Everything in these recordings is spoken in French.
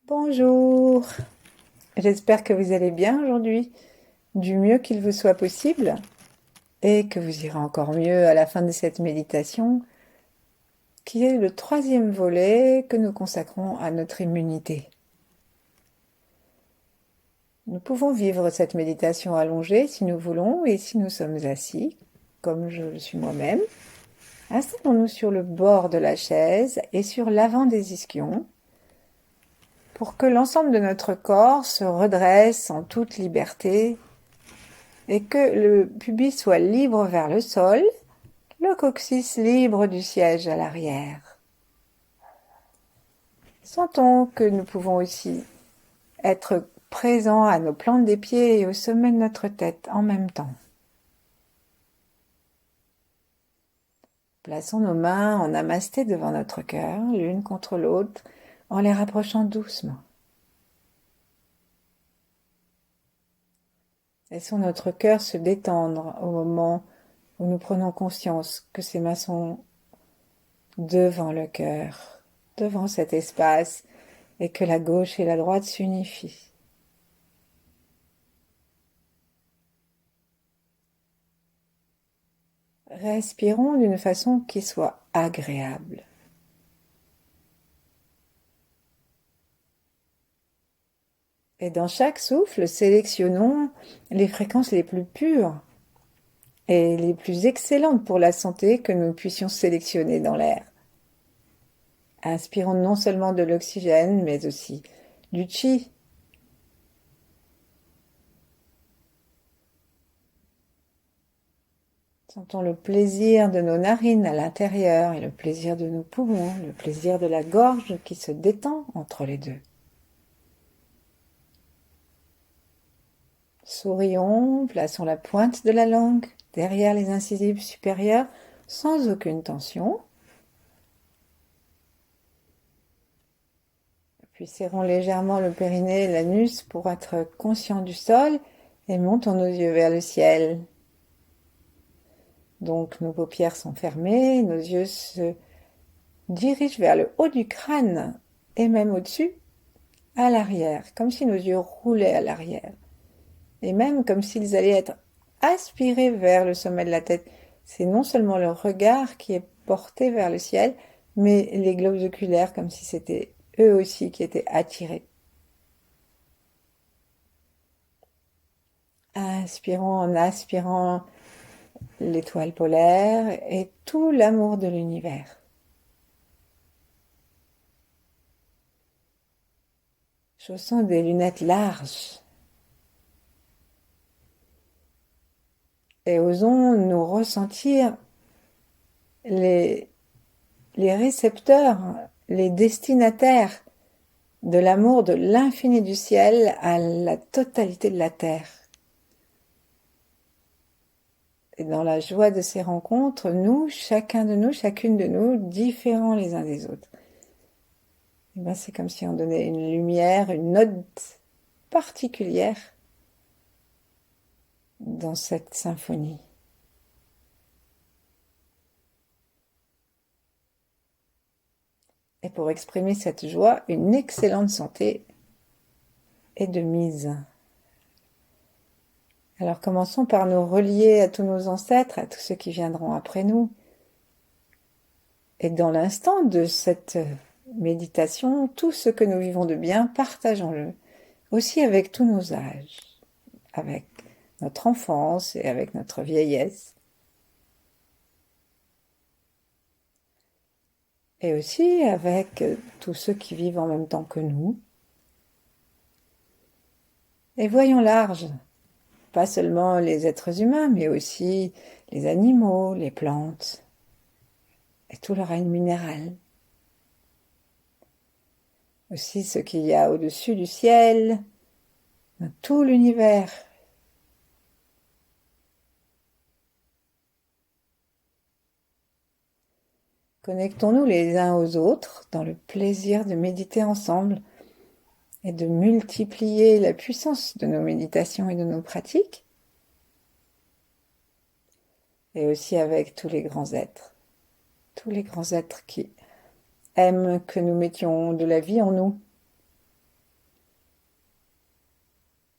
Bonjour, j'espère que vous allez bien aujourd'hui, du mieux qu'il vous soit possible, et que vous irez encore mieux à la fin de cette méditation, qui est le troisième volet que nous consacrons à notre immunité. Nous pouvons vivre cette méditation allongée si nous voulons, et si nous sommes assis, comme je le suis moi-même. Installons-nous sur le bord de la chaise et sur l'avant des ischions, pour que l'ensemble de notre corps se redresse en toute liberté et que le pubis soit libre vers le sol, le coccyx libre du siège à l'arrière. Sentons que nous pouvons aussi être présents à nos plantes des pieds et au sommet de notre tête en même temps. Plaçons nos mains en namasté devant notre cœur, l'une contre l'autre, en les rapprochant doucement. Laissons notre cœur se détendre au moment où nous prenons conscience que ces mains sont devant le cœur, devant cet espace, et que la gauche et la droite s'unifient. Respirons d'une façon qui soit agréable. Et dans chaque souffle, sélectionnons les fréquences les plus pures et les plus excellentes pour la santé que nous puissions sélectionner dans l'air. Inspirons non seulement de l'oxygène, mais aussi du chi. Sentons le plaisir de nos narines à l'intérieur et le plaisir de nos poumons, le plaisir de la gorge qui se détend entre les deux. Sourions, plaçons la pointe de la langue derrière les incisives supérieures sans aucune tension. Puis serrons légèrement le périnée et l'anus pour être conscient du sol et montons nos yeux vers le ciel. Donc nos paupières sont fermées, nos yeux se dirigent vers le haut du crâne et même au-dessus, à l'arrière, comme si nos yeux roulaient à l'arrière. Et même comme s'ils allaient être aspirés vers le sommet de la tête. C'est non seulement le regard qui est porté vers le ciel, mais les globes oculaires comme si c'était eux aussi qui étaient attirés. Inspirons en aspirant l'étoile polaire et tout l'amour de l'univers. Chaussons des lunettes larges et osons nous ressentir les, les récepteurs, les destinataires de l'amour de l'infini du ciel à la totalité de la terre. Et dans la joie de ces rencontres, nous, chacun de nous, chacune de nous, différents les uns des autres. Et ben c'est comme si on donnait une lumière, une note particulière dans cette symphonie. Et pour exprimer cette joie, une excellente santé est de mise. Alors commençons par nous relier à tous nos ancêtres, à tous ceux qui viendront après nous. Et dans l'instant de cette méditation, tout ce que nous vivons de bien, partageons-le, aussi avec tous nos âges, avec notre enfance et avec notre vieillesse. Et aussi avec tous ceux qui vivent en même temps que nous. Et voyons large, pas seulement les êtres humains, mais aussi les animaux, les plantes et tout le règne minéral. Aussi ce qu'il y a au-dessus du ciel, dans tout l'univers. Connectons-nous les uns aux autres dans le plaisir de méditer ensemble et de multiplier la puissance de nos méditations et de nos pratiques, et aussi avec tous les grands êtres qui aiment que nous mettions de la vie en nous.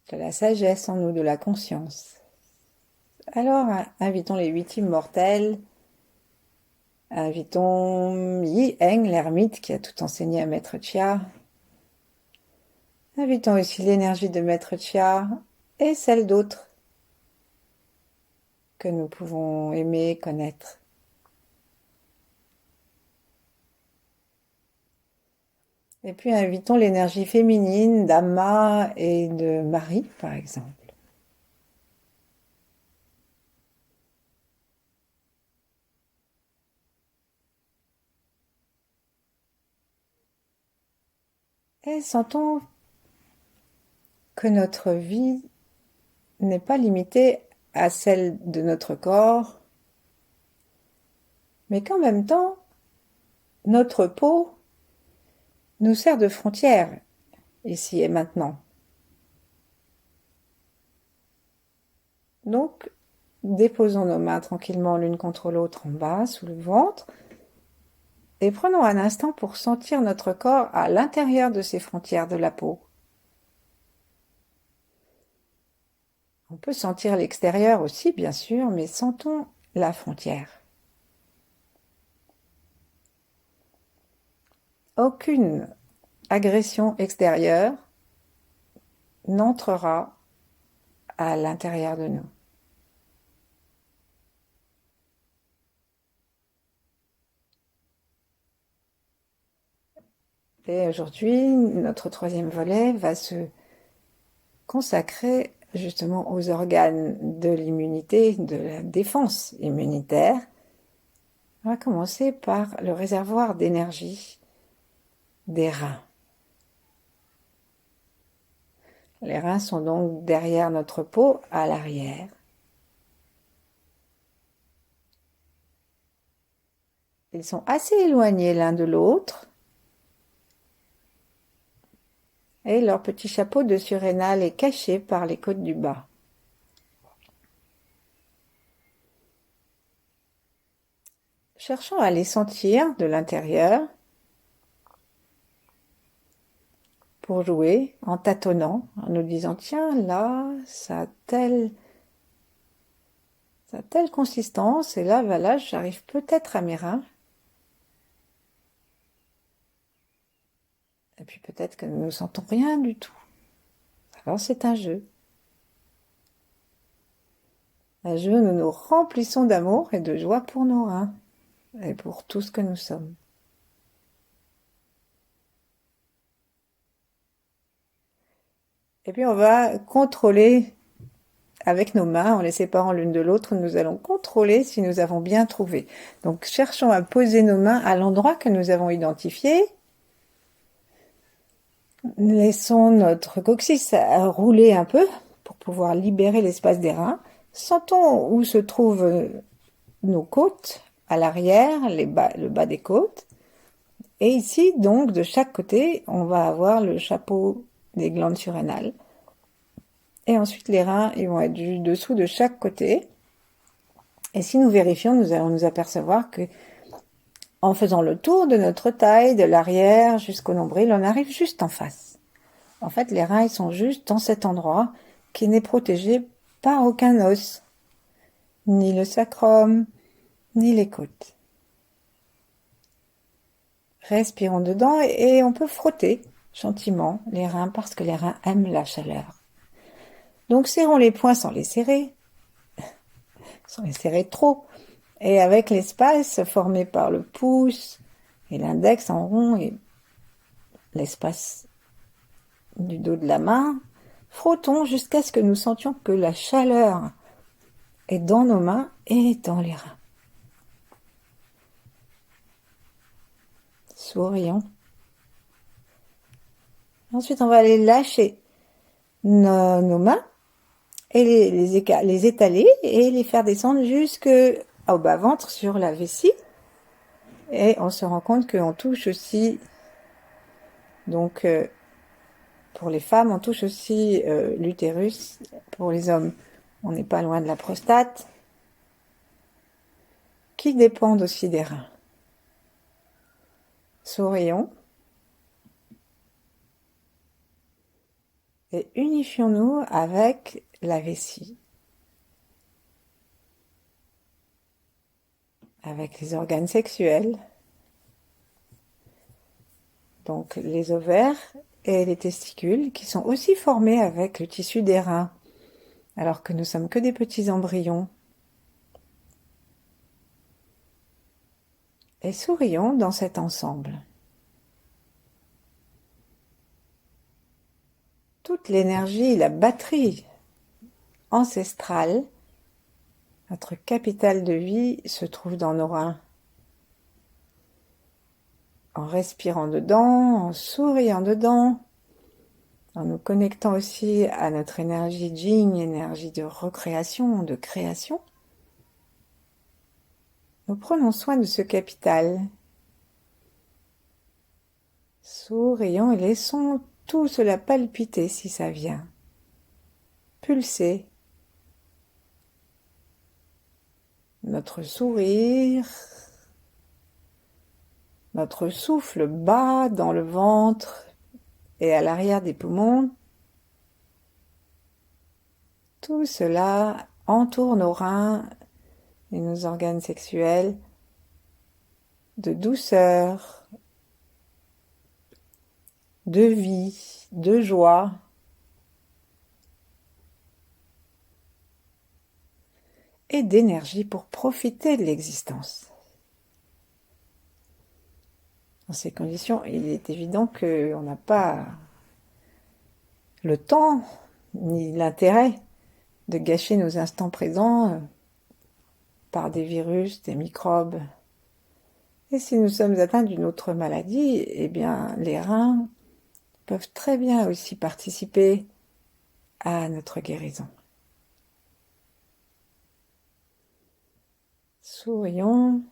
de la sagesse en nous, de la conscience. Alors, invitons les 8 immortels, invitons Yi Heng, l'ermite qui a tout enseigné à Maître Chia, invitons aussi l'énergie de Maître Chia et celle d'autres que nous pouvons aimer, connaître. Et puis invitons l'énergie féminine d'Amma et de Marie, par exemple. Et sentons que notre vie n'est pas limitée à celle de notre corps, mais qu'en même temps, notre peau nous sert de frontière, ici et maintenant. Donc, déposons nos mains tranquillement l'une contre l'autre en bas, sous le ventre, et prenons un instant pour sentir notre corps à l'intérieur de ces frontières de la peau. On peut sentir l'extérieur aussi, bien sûr, mais sentons la frontière. Aucune agression extérieure n'entrera à l'intérieur de nous. Et aujourd'hui, notre troisième volet va se consacrer justement aux organes de l'immunité, de la défense immunitaire. On va commencer par le réservoir d'énergie des reins. Les reins sont donc derrière notre peau, à l'arrière. Ils sont assez éloignés l'un de l'autre. Et leur petit chapeau de surrénal est caché par les côtes du bas. Cherchons à les sentir de l'intérieur pour jouer en tâtonnant, en nous disant tiens là ça a telle consistance et là voilà j'arrive peut-être à mes reins. Et puis peut-être que nous ne sentons rien du tout. Alors c'est un jeu. Un jeu où nous nous remplissons d'amour et de joie pour nos reins et pour tout ce que nous sommes. Et puis on va contrôler avec nos mains, en les séparant l'une de l'autre, nous allons contrôler si nous avons bien trouvé. Donc cherchons à poser nos mains à l'endroit que nous avons identifié. Laissons notre coccyx rouler un peu pour pouvoir libérer l'espace des reins. Sentons où se trouvent nos côtes, à l'arrière, le bas des côtes. Et ici, donc, de chaque côté, on va avoir le chapeau des glandes surrénales. Et ensuite, les reins, ils vont être du dessous de chaque côté. Et si nous vérifions, nous allons nous apercevoir que, en faisant le tour de notre taille, de l'arrière jusqu'au nombril, on arrive juste en face. En fait, les reins, ils sont juste dans cet endroit qui n'est protégé par aucun os, ni le sacrum, ni les côtes. Respirons dedans et on peut frotter gentiment les reins parce que les reins aiment la chaleur. Donc serrons les poings sans les serrer trop, et avec l'espace formé par le pouce et l'index en rond et l'espace du dos de la main, frottons jusqu'à ce que nous sentions que la chaleur est dans nos mains et dans les reins. Sourions. Ensuite, on va aller lâcher nos mains et les étaler et les faire descendre jusqu'au bas-ventre sur la vessie. Et on se rend compte qu'on touche aussi, donc pour les femmes, on touche aussi l'utérus. Pour les hommes, on n'est pas loin de la prostate, qui dépendent aussi des reins. Sourions. et unifions-nous avec la vessie, avec les organes sexuels, donc les ovaires et les testicules qui sont aussi formés avec le tissu des reins, alors que nous sommes que des petits embryons. Et sourions dans cet ensemble. Toute l'énergie, la batterie ancestrale, notre capital de vie se trouve dans nos reins. En respirant dedans, en souriant dedans, en nous connectant aussi à notre énergie Jing, énergie de recréation, de création, nous prenons soin de ce capital. Sourions et laissons tout cela palpiter si ça vient. Pulser. Notre sourire, notre souffle bat dans le ventre et à l'arrière des poumons. Tout cela entoure nos reins et nos organes sexuels de douceur, de vie, de joie. Et d'énergie pour profiter de l'existence. Dans ces conditions, il est évident qu'on n'a pas le temps ni l'intérêt de gâcher nos instants présents par des virus, des microbes. Et si nous sommes atteints d'une autre maladie, eh bien, les reins peuvent très bien aussi participer à notre guérison. Sourions.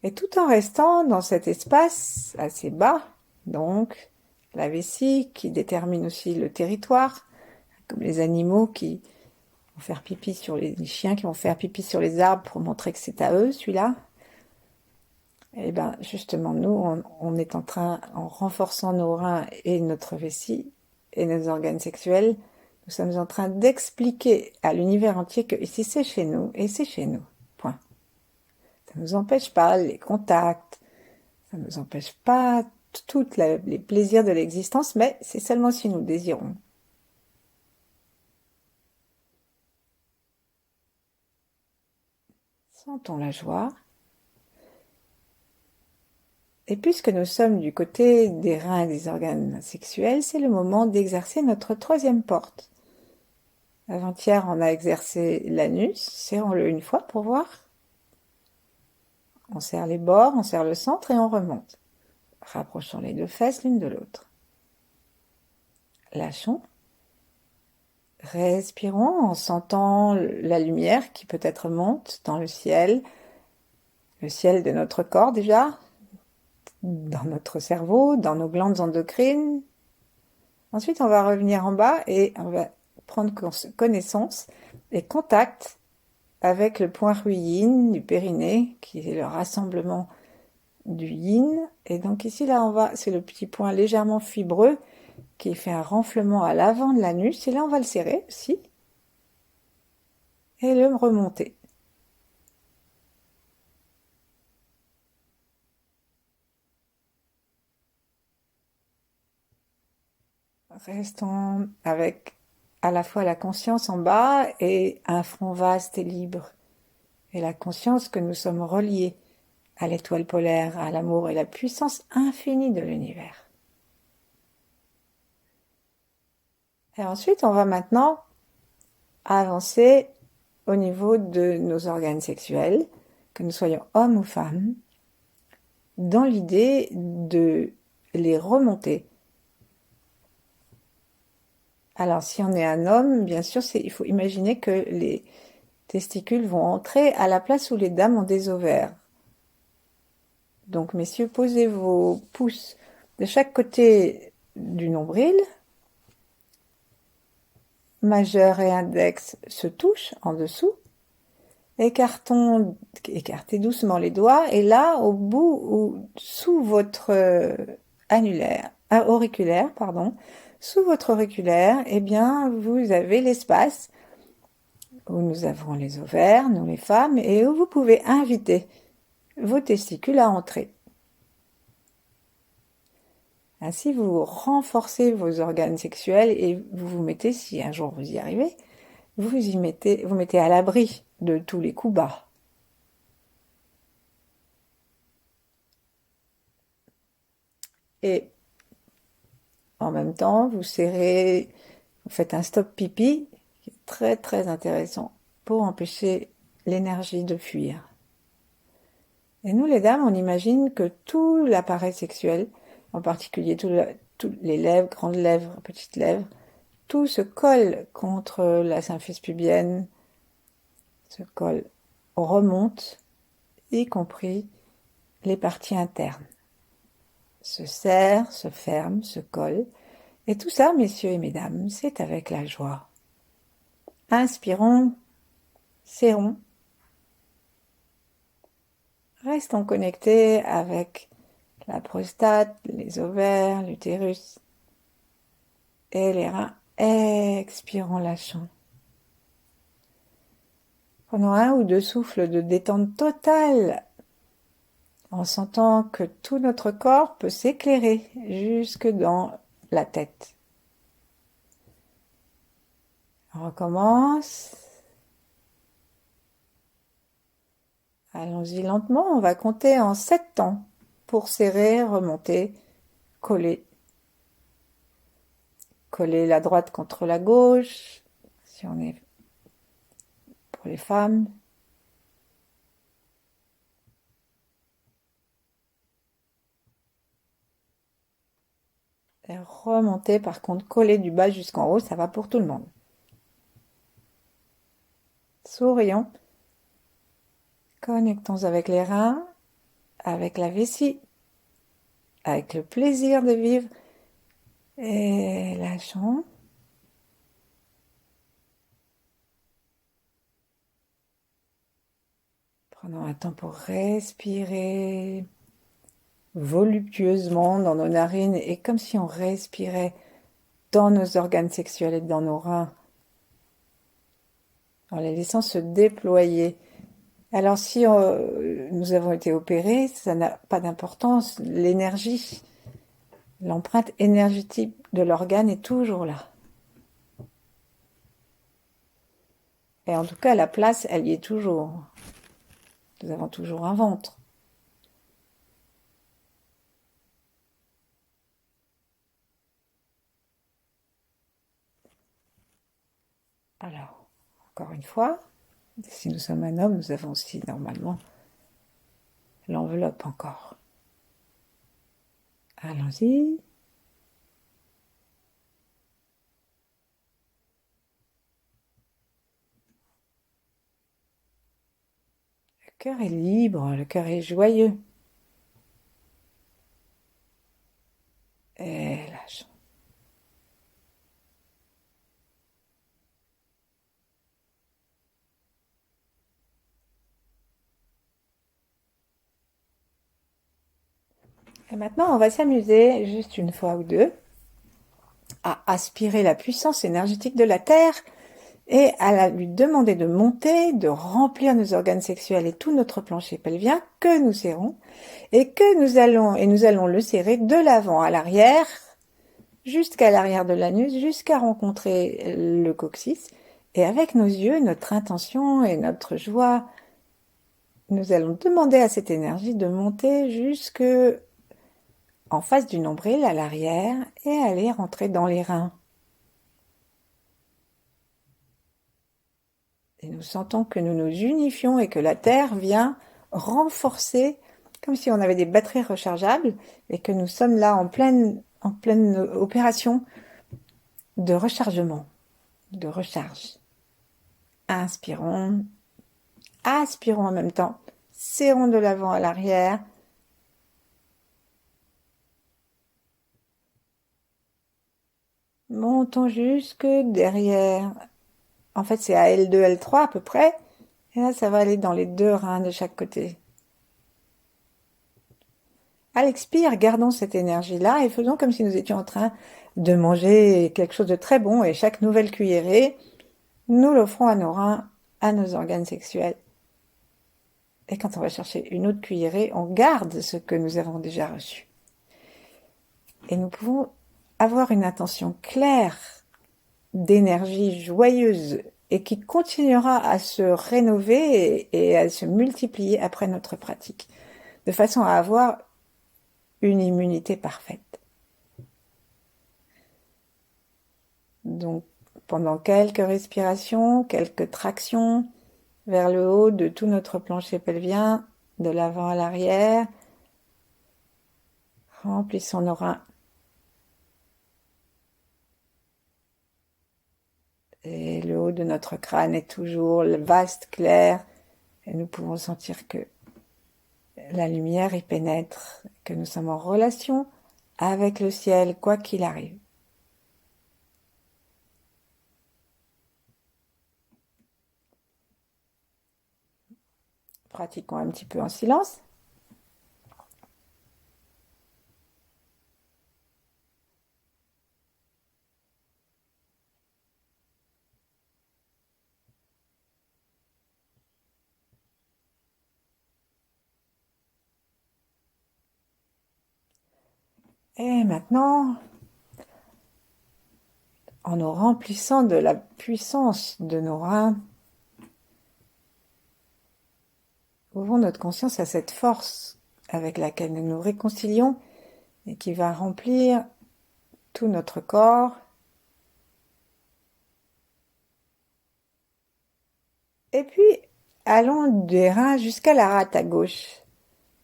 Et tout en restant dans cet espace assez bas, donc la vessie qui détermine aussi le territoire, comme les animaux qui vont faire pipi sur les chiens qui vont faire pipi sur les arbres pour montrer que c'est à eux celui-là. Et bien justement nous, on est en train, en renforçant nos reins et notre vessie et nos organes sexuels, nous sommes en train d'expliquer à l'univers entier que ici c'est chez nous et c'est chez nous. Point. Ça ne nous empêche pas les contacts, ça ne nous empêche pas tous les plaisirs de l'existence, mais c'est seulement si nous désirons. Sentons la joie. Et puisque nous sommes du côté des reins et des organes sexuels, c'est le moment d'exercer notre troisième porte. Avant-hier, on a exercé l'anus. Serrons-le une fois pour voir. On serre les bords, on serre le centre et on remonte. Rapprochons les deux fesses l'une de l'autre. Lâchons. Respirons en sentant la lumière qui peut-être monte dans le ciel de notre corps déjà, dans notre cerveau, dans nos glandes endocrines. Ensuite, on va revenir en bas et on va prendre connaissance et contact avec le point yin du périnée, qui est le rassemblement du yin. Et donc ici, là, c'est le petit point légèrement fibreux qui fait un renflement à l'avant de l'anus. Et là, on va le serrer aussi et le remonter. Restons avec à la fois la conscience en bas et un front vaste et libre. Et la conscience que nous sommes reliés à l'étoile polaire, à l'amour et la puissance infinie de l'univers. Et ensuite, on va maintenant avancer au niveau de nos organes sexuels, que nous soyons hommes ou femmes, dans l'idée de les remonter. Alors, si on est un homme, bien sûr, il faut imaginer que les testicules vont entrer à la place où les dames ont des ovaires. Donc, messieurs, posez vos pouces de chaque côté du nombril. Majeur et index se touchent en dessous. Écartez doucement les doigts. Et là, au bout, sous votre annulaire, auriculaire, pardon. Sous votre auriculaire, eh bien, vous avez l'espace où nous avons les ovaires, nous les femmes, et où vous pouvez inviter vos testicules à entrer. Ainsi, vous renforcez vos organes sexuels et vous vous mettez, si un jour vous y arrivez, vous mettez à l'abri de tous les coups bas. Et en même temps, vous serrez, vous faites un stop pipi, qui est très très intéressant pour empêcher l'énergie de fuir. Et nous, les dames, on imagine que tout l'appareil sexuel, en particulier toutes les lèvres, grandes lèvres, petites lèvres, tout se colle contre la symphyse pubienne, se colle, remonte, y compris les parties internes. Se serre, se ferme, se colle. Et tout ça, messieurs et mesdames, c'est avec la joie. Inspirons, serrons, restons connectés avec la prostate, les ovaires, l'utérus et les reins. Expirons, lâchons. Prenons un ou deux souffles de détente totale en sentant que tout notre corps peut s'éclairer jusque dans la tête. On recommence. Allons-y lentement, on va compter en 7 temps pour serrer, remonter, coller. Coller la droite contre la gauche, si on est pour les femmes. Et remonter, par contre, coller du bas jusqu'en haut, ça va pour tout le monde. Sourions. Connectons avec les reins, avec la vessie, avec le plaisir de vivre. Et lâchons. Prenons un temps pour respirer voluptueusement dans nos narines et comme si on respirait dans nos organes sexuels et dans nos reins, en les laissant se déployer. Alors si nous avons été opérés, ça n'a pas d'importance, l'énergie, l'empreinte énergétique de l'organe est toujours là. Et en tout cas, la place, elle y est toujours. Nous avons toujours un ventre. Alors, encore une fois, si nous sommes un homme, nous avons aussi normalement l'enveloppe encore. Allons-y. Le cœur est libre, le cœur est joyeux. Et lâche. Et maintenant, on va s'amuser, juste une fois ou deux, à aspirer la puissance énergétique de la Terre et à lui demander de monter, de remplir nos organes sexuels et tout notre plancher pelvien que nous serrons et nous allons le serrer de l'avant à l'arrière, jusqu'à l'arrière de l'anus, jusqu'à rencontrer le coccyx. Et avec nos yeux, notre intention et notre joie, nous allons demander à cette énergie de monter jusque en face du nombril à l'arrière et aller rentrer dans les reins. Et nous sentons que nous nous unifions et que la Terre vient renforcer, comme si on avait des batteries rechargeables et que nous sommes là en pleine opération de rechargement, de recharge. Inspirons, aspirons en même temps, serrons de l'avant à l'arrière. Montons jusque derrière. En fait, c'est à L2, L3 à peu près. Et là, ça va aller dans les deux reins de chaque côté. À l'expire, gardons cette énergie-là et faisons comme si nous étions en train de manger quelque chose de très bon et chaque nouvelle cuillerée, nous l'offrons à nos reins, à nos organes sexuels. Et quand on va chercher une autre cuillerée, on garde ce que nous avons déjà reçu. Et nous pouvons avoir une intention claire d'énergie joyeuse et qui continuera à se rénover et à se multiplier après notre pratique, de façon à avoir une immunité parfaite. Donc, pendant quelques respirations, quelques tractions vers le haut de tout notre plancher pelvien, de l'avant à l'arrière, remplissons nos reins. Et le haut de notre crâne est toujours vaste, clair, et nous pouvons sentir que la lumière y pénètre, que nous sommes en relation avec le ciel, quoi qu'il arrive. Pratiquons un petit peu en silence. Et maintenant, en nous remplissant de la puissance de nos reins, ouvrons notre conscience à cette force avec laquelle nous nous réconcilions et qui va remplir tout notre corps. Et puis, allons des reins jusqu'à la rate à gauche,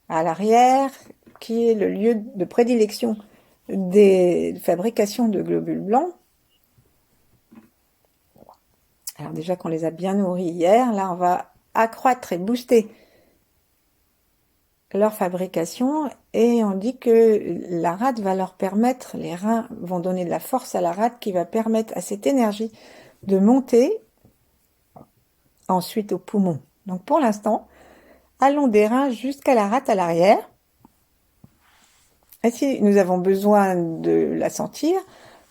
à l'arrière, qui est le lieu de prédilection des fabrications de globules blancs. Alors déjà qu'on les a bien nourris hier, là on va accroître et booster leur fabrication et on dit que la rate va leur permettre, les reins vont donner de la force à la rate qui va permettre à cette énergie de monter ensuite aux poumons. Donc pour l'instant, allons des reins jusqu'à la rate à l'arrière. Et si nous avons besoin de la sentir,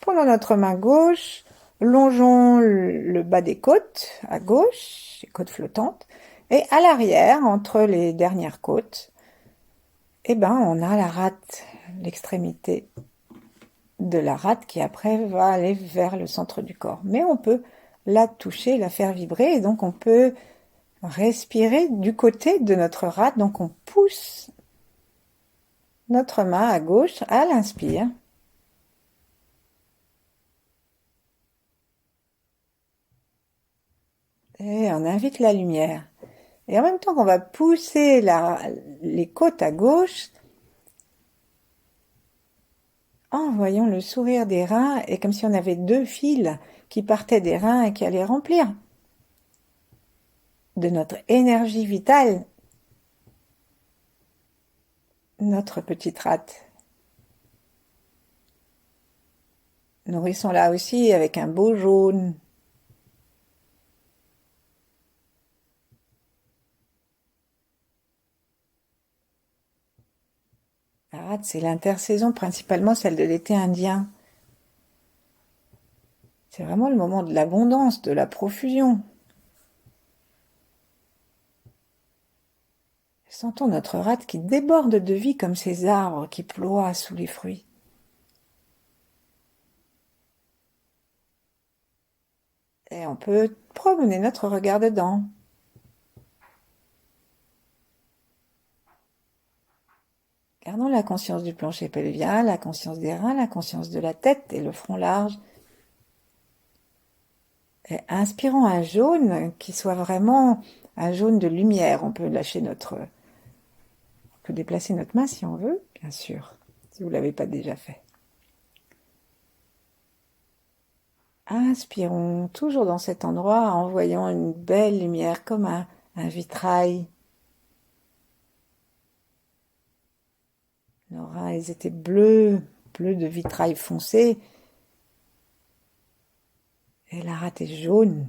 prenons notre main gauche, longeons le bas des côtes à gauche, les côtes flottantes, et à l'arrière, entre les dernières côtes, eh ben, on a la rate, l'extrémité de la rate qui après va aller vers le centre du corps. Mais on peut la toucher, la faire vibrer, et donc on peut respirer du côté de notre rate. Donc on pousse notre main à gauche à l'inspire. Et on invite la lumière. Et en même temps qu'on va pousser les côtes à gauche, envoyons le sourire des reins et comme si on avait deux fils qui partaient des reins et qui allaient remplir de notre énergie vitale notre petite rate. Nourrissons-la aussi avec un beau jaune. La rate, c'est l'intersaison, principalement celle de l'été indien. C'est vraiment le moment de l'abondance, de la profusion. Sentons notre rate qui déborde de vie comme ces arbres qui ploient sous les fruits. Et on peut promener notre regard dedans. Gardons la conscience du plancher pelvien, la conscience des reins, la conscience de la tête et le front large. Et inspirons un jaune qui soit vraiment un jaune de lumière. On peut déplacer notre main si on veut, bien sûr, si vous ne l'avez pas déjà fait. Inspirons toujours dans cet endroit en voyant une belle lumière comme un vitrail. Nos reins, ils étaient bleus de vitrail foncé. Et la rate est jaune.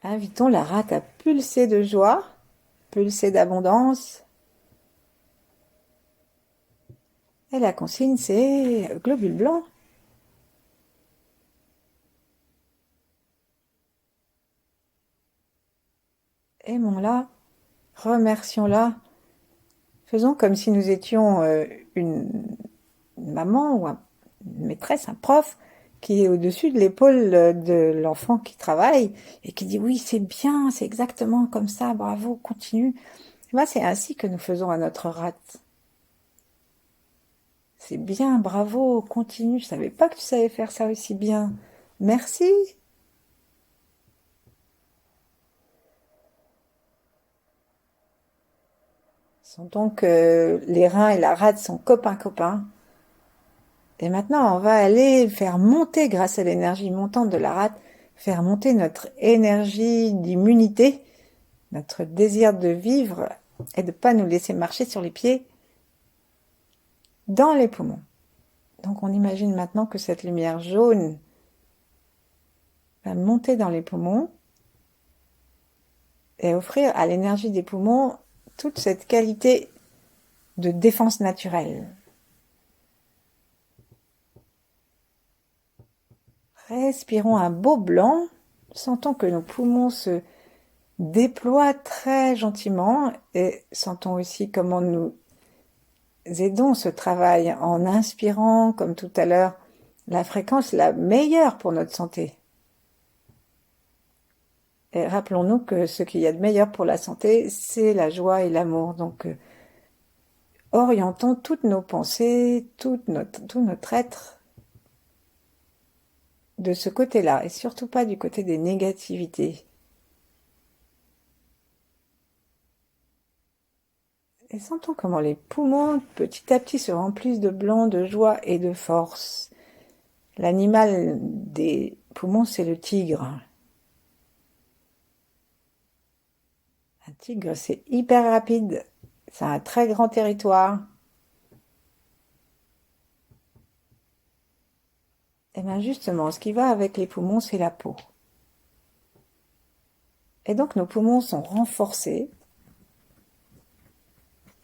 Invitons la rate à pulser de joie, pulser d'abondance. Et la consigne, c'est globule blanc. Aimons-la, remercions-la. Faisons comme si nous étions une maman ou une maîtresse, un prof, qui est au-dessus de l'épaule de l'enfant qui travaille et qui dit oui, c'est bien, c'est exactement comme ça, bravo, continue. Moi, c'est ainsi que nous faisons à notre rate. C'est bien, bravo, continue. Je savais pas que tu savais faire ça aussi bien. Merci. Sentons que les reins et la rate sont copains. Et maintenant, on va aller faire monter, grâce à l'énergie montante de la rate, faire monter notre énergie d'immunité, notre désir de vivre et de ne pas nous laisser marcher sur les pieds dans les poumons. Donc on imagine maintenant que cette lumière jaune va monter dans les poumons et offrir à l'énergie des poumons toute cette qualité de défense naturelle. Respirons un beau blanc, sentons que nos poumons se déploient très gentiment et sentons aussi comment nous aidons ce travail en inspirant, comme tout à l'heure, la fréquence la meilleure pour notre santé. Et rappelons-nous que ce qu'il y a de meilleur pour la santé, c'est la joie et l'amour. Donc, orientons toutes nos pensées, tout notre être de ce côté-là, et surtout pas du côté des négativités. Et sentons comment les poumons, petit à petit, se remplissent de blanc, de joie et de force. L'animal des poumons, c'est le tigre. Un tigre, c'est hyper rapide. C'est un très grand territoire. Et bien justement, ce qui va avec les poumons, c'est la peau. Et donc nos poumons sont renforcés,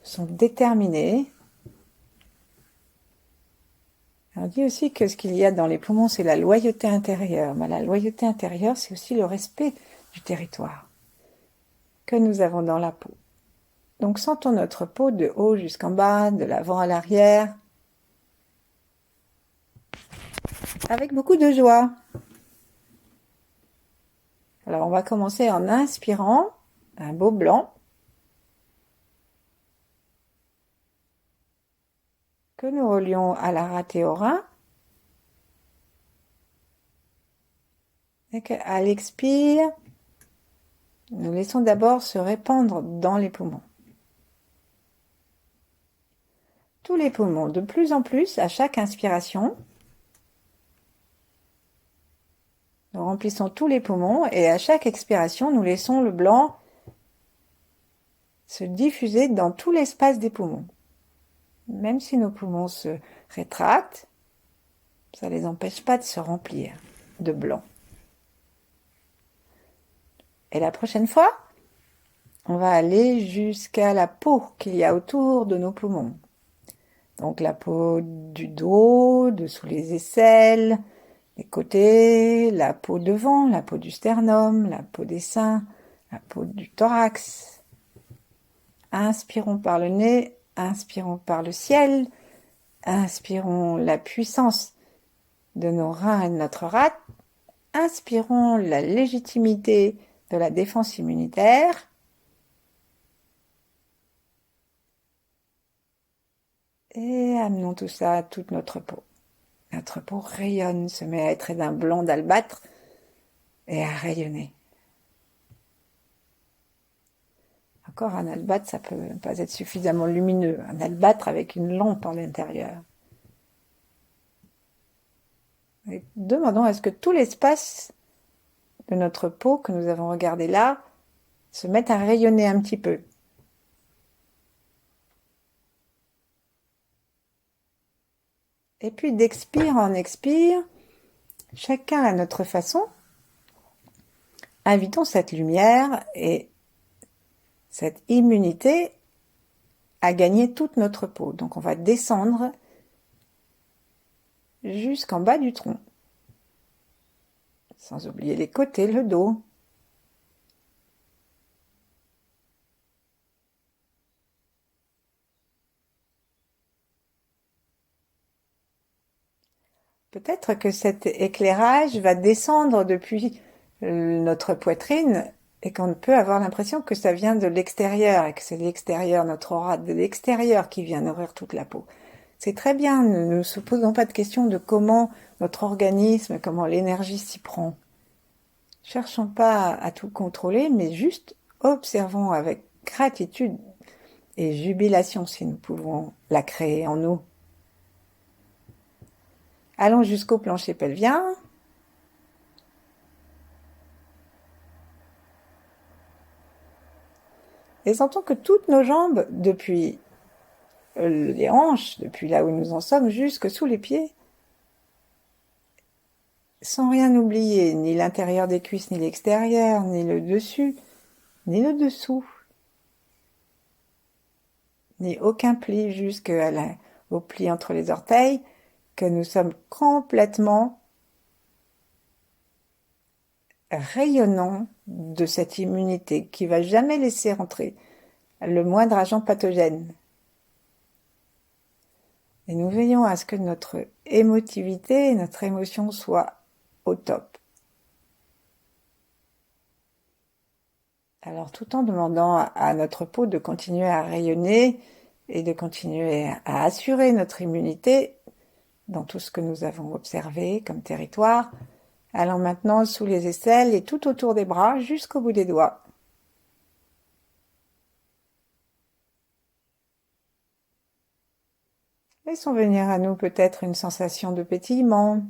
sont déterminés. On dit aussi que ce qu'il y a dans les poumons, c'est la loyauté intérieure. Mais la loyauté intérieure, c'est aussi le respect du territoire que nous avons dans la peau. Donc sentons notre peau de haut jusqu'en bas, de l'avant à l'arrière, avec beaucoup de joie. Alors on va commencer en inspirant un beau blanc que nous relions à la rate et au rein. Et qu'à l'expire, nous laissons d'abord se répandre dans les poumons. Tous les poumons, de plus en plus, à chaque inspiration. Nous remplissons tous les poumons et à chaque expiration, nous laissons le blanc se diffuser dans tout l'espace des poumons. Même si nos poumons se rétractent, ça ne les empêche pas de se remplir de blanc. Et la prochaine fois, on va aller jusqu'à la peau qu'il y a autour de nos poumons. Donc la peau du dos, dessous les aisselles, les côtés, la peau devant, la peau du sternum, la peau des seins, la peau du thorax. Inspirons par le nez, inspirons par le ciel, inspirons la puissance de nos reins et de notre rate, inspirons la légitimité de la défense immunitaire et amenons tout ça à toute notre peau. Notre peau rayonne, se met à être d'un blanc d'albâtre et à rayonner. Encore un albâtre, ça peut pas être suffisamment lumineux. Un albâtre avec une lampe à l'intérieur. Et demandons à ce que tout l'espace de notre peau que nous avons regardé là se mette à rayonner un petit peu. Et puis d'expire en expire, chacun à notre façon, invitons cette lumière et cette immunité à gagner toute notre peau. Donc on va descendre jusqu'en bas du tronc, sans oublier les côtés, le dos. Peut-être que cet éclairage va descendre depuis notre poitrine et qu'on peut avoir l'impression que ça vient de l'extérieur et que c'est l'extérieur, notre aura de l'extérieur qui vient nourrir toute la peau. C'est très bien, ne nous posons pas de questions de comment notre organisme, comment l'énergie s'y prend. Cherchons pas à tout contrôler, mais juste observons avec gratitude et jubilation si nous pouvons la créer en nous. Allons jusqu'au plancher pelvien. Et sentons que toutes nos jambes, depuis les hanches, depuis là où nous en sommes, jusque sous les pieds, sans rien oublier, ni l'intérieur des cuisses, ni l'extérieur, ni le dessus, ni le dessous, ni aucun pli jusqu'au pli entre les orteils, que nous sommes complètement rayonnants de cette immunité qui va jamais laisser rentrer le moindre agent pathogène. Et nous veillons à ce que notre émotivité et notre émotion soient au top. Alors tout en demandant à notre peau de continuer à rayonner et de continuer à assurer notre immunité dans tout ce que nous avons observé comme territoire, allons maintenant sous les aisselles et tout autour des bras jusqu'au bout des doigts. Laissons venir à nous peut-être une sensation de pétillement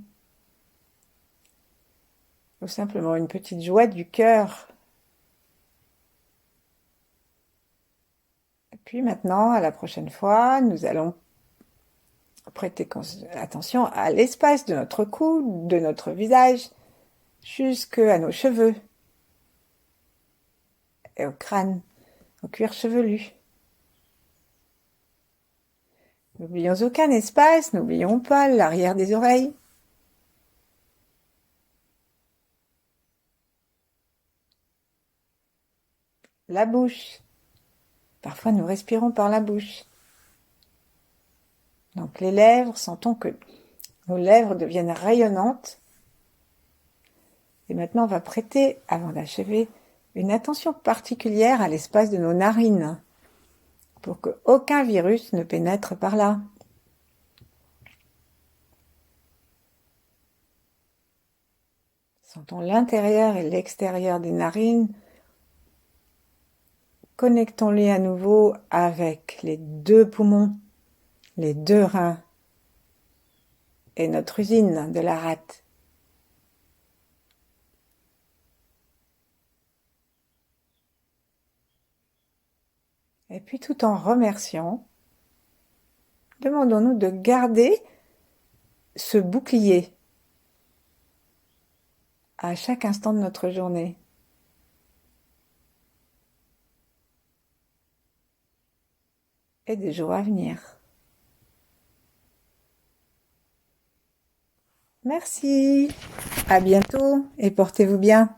ou simplement une petite joie du cœur. Et puis maintenant, à la prochaine fois, nous allons prêter attention à l'espace de notre cou, de notre visage, jusqu'à nos cheveux et au crâne, au cuir chevelu. N'oublions aucun espace, n'oublions pas l'arrière des oreilles. La bouche. Parfois nous respirons par la bouche. Donc les lèvres, sentons que nos lèvres deviennent rayonnantes. Et maintenant on va prêter, avant d'achever, une attention particulière à l'espace de nos narines, pour qu'aucun virus ne pénètre par là. Sentons l'intérieur et l'extérieur des narines. Connectons-les à nouveau avec les deux poumons, les deux reins et notre usine de la rate. Et puis tout en remerciant, demandons-nous de garder ce bouclier à chaque instant de notre journée. Et des jours à venir. Merci, à bientôt et portez-vous bien.